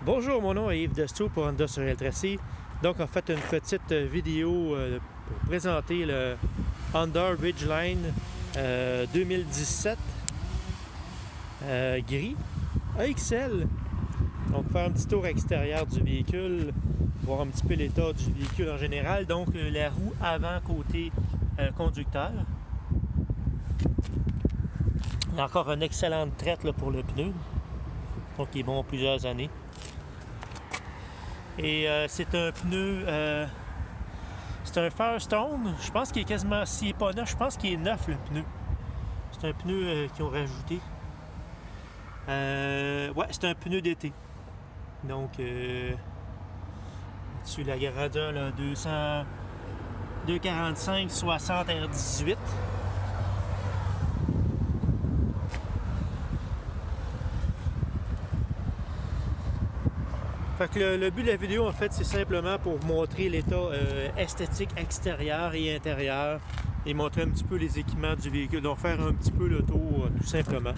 Bonjour, mon nom est Yves Desto pour Honda sur Tracy. Donc, on fait une petite vidéo pour présenter le Honda Ridgeline 2017 gris AXL. Donc, faire un petit tour extérieur du véhicule, voir un petit peu l'état du véhicule en général. Donc, la roue avant côté conducteur. Il y a encore une excellente traite là, pour le pneu. Donc, il est bon plusieurs années. Et c'est un pneu, c'est un Firestone. Je pense qu'il est quasiment, s'il n'est pas neuf, je pense qu'il est neuf le pneu. C'est un pneu qu'ils ont rajouté. Ouais, c'est un pneu d'été. Donc, dessus la grandeur, là, 245 60 R18. Fait que le but de la vidéo, en fait, c'est simplement pour montrer l'état esthétique extérieur et intérieur et montrer un petit peu les équipements du véhicule. Donc, faire un petit peu le tour, tout simplement.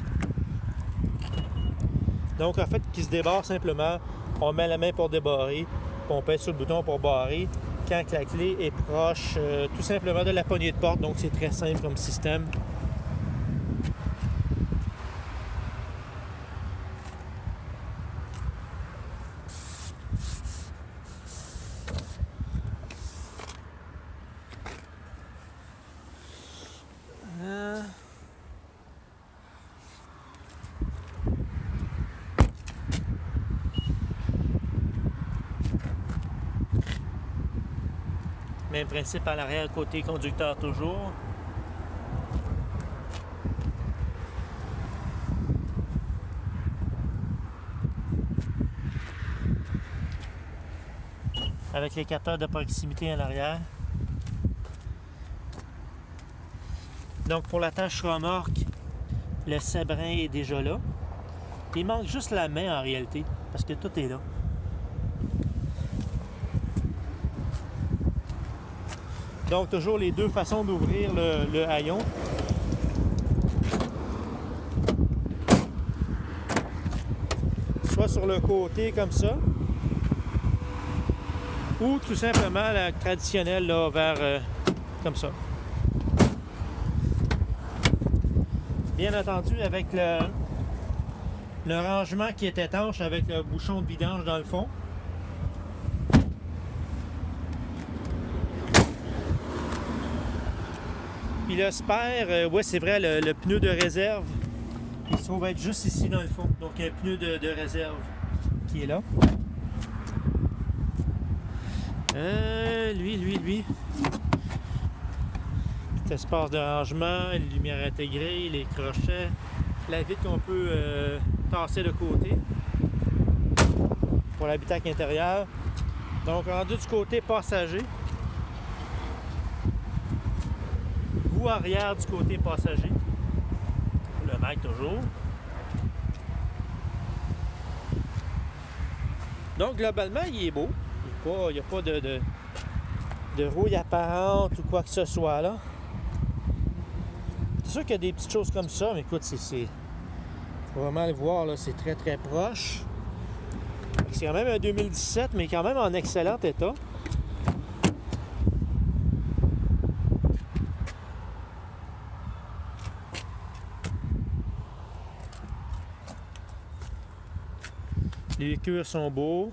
Donc, en fait, qui se débarre simplement, on met la main pour débarrer, puis on pèse sur le bouton pour barrer quand la clé est proche tout simplement de la poignée de porte. Donc, c'est très simple comme système. Même principe à l'arrière, côté conducteur toujours. Avec les capteurs de proximité à l'arrière. Donc pour la tâche remorque, le sabrin est déjà là. Il manque juste la main en réalité, parce que tout est là. Donc toujours les deux façons d'ouvrir le haillon. Soit sur le côté comme ça, ou tout simplement la traditionnelle là, vers comme ça. Bien entendu avec le rangement qui est étanche avec le bouchon de vidange dans le fond. Puis le spare, ouais c'est vrai, le pneu de réserve, il se trouve être juste ici dans le fond. Donc un pneu de réserve qui est là. Lui. Petit espace de rangement, les lumières intégrées, les crochets, la vitre qu'on peut tasser de côté pour l'habitacle intérieur. Donc rendu du côté passager. Roue arrière du côté passager. Le maître toujours. Donc globalement, il est beau. Il n'y a pas de rouille apparente ou quoi que ce soit là. C'est sûr qu'il y a des petites choses comme ça, mais écoute, faut vraiment le voir là, c'est très très proche. C'est quand même un 2017, mais quand même en excellent état. Les cuirs sont beaux.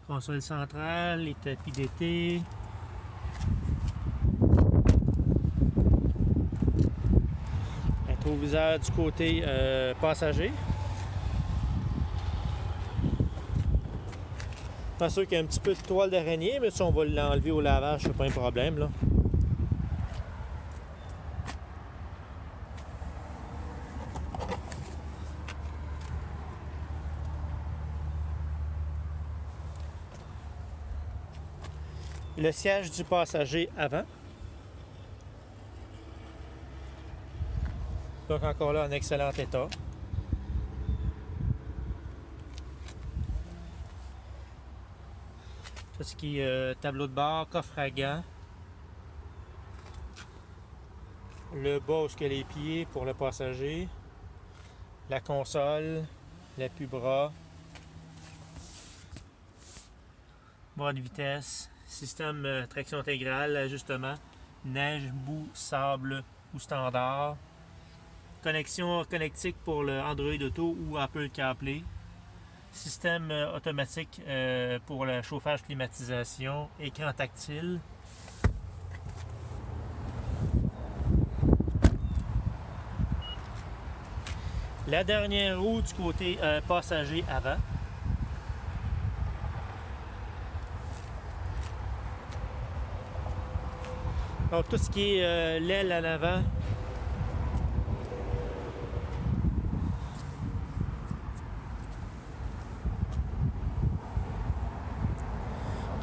Console centrale, les tapis d'été. Rétroviseur du côté passager. Pas sûr qu'il y a un petit peu de toile d'araignée, mais si on va l'enlever au lavage, c'est pas un problème là. Le siège du passager avant. Donc encore là en excellent état. Tout ce qui est tableau de bord, coffre à gants. le bas où il y a les pieds pour le passager, la console, l'appui-bras, bras de vitesse, système traction intégrale, ajustement, neige, boue, sable ou standard, connexion connectique pour le Android Auto ou Apple CarPlay, système automatique pour le chauffage climatisation, écran tactile. La dernière roue du côté passager avant. Donc tout ce qui est l'aile en avant.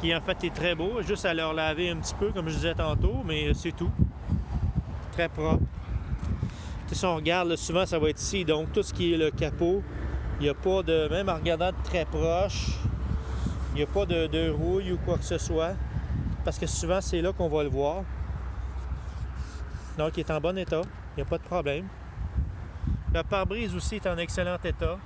Qui en fait est très beau, juste à leur laver un petit peu comme je disais tantôt, mais c'est tout. Très propre. Si on regarde, là, souvent ça va être ici, donc tout ce qui est le capot, il n'y a pas de, même en regardant de très proche, il n'y a pas de rouille ou quoi que ce soit, parce que souvent c'est là qu'on va le voir. Donc il est en bon état, il n'y a pas de problème. Le pare-brise aussi est en excellent état.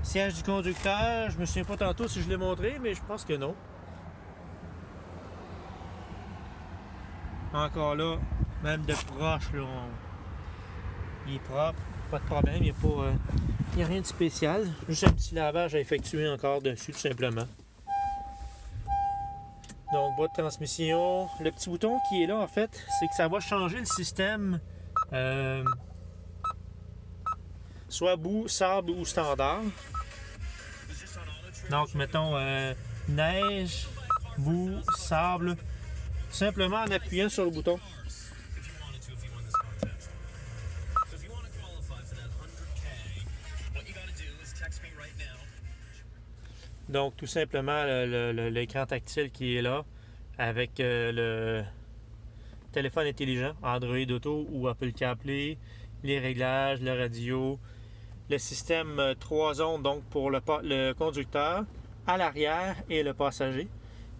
Siège du conducteur, je me souviens pas tantôt si je l'ai montré, mais je pense que non. Encore là, même de proche, là, il est propre, pas de problème, il n'y a rien de spécial. Juste un petit lavage à effectuer encore dessus, tout simplement. Donc, boîte de transmission. Le petit bouton qui est là, en fait, c'est que ça va changer le système, soit boue, sable ou standard. Donc, mettons neige, boue, sable, simplement en appuyant sur le bouton. Donc, tout simplement, l'écran tactile qui est là, avec le téléphone intelligent, Android Auto ou Apple CarPlay, les réglages, la radio, le système 3 zones donc pour le conducteur, à l'arrière et le passager.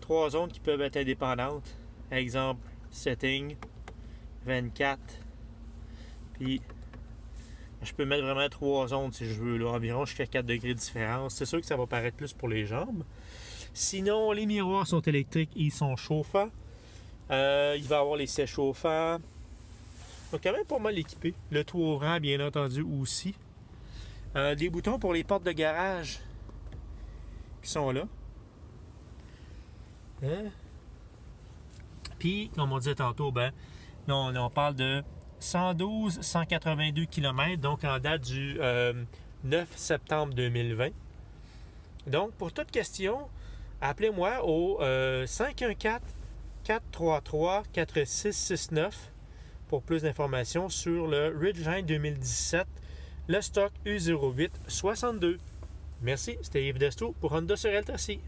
3 zones qui peuvent être indépendantes. Exemple, setting, 24. Puis, je peux mettre vraiment 3 zones si je veux, là, environ jusqu'à 4 degrés de différence. C'est sûr que ça va paraître plus pour les jambes. Sinon, les miroirs sont électriques, ils sont chauffants. Il va y avoir les sièges chauffants. Donc, quand même pas mal équipé. Le toit ouvrant, bien entendu, aussi. Des boutons pour les portes de garage qui sont là. Puis, comme on disait tantôt, là, on parle de 112-182 km, donc en date du 9 septembre 2020. Donc, pour toute question, appelez-moi au 514-433-4669 pour plus d'informations sur le Ridgeline 2017, le stock U08 62. Merci, c'était Yves Desto pour Honda sur Eltassi.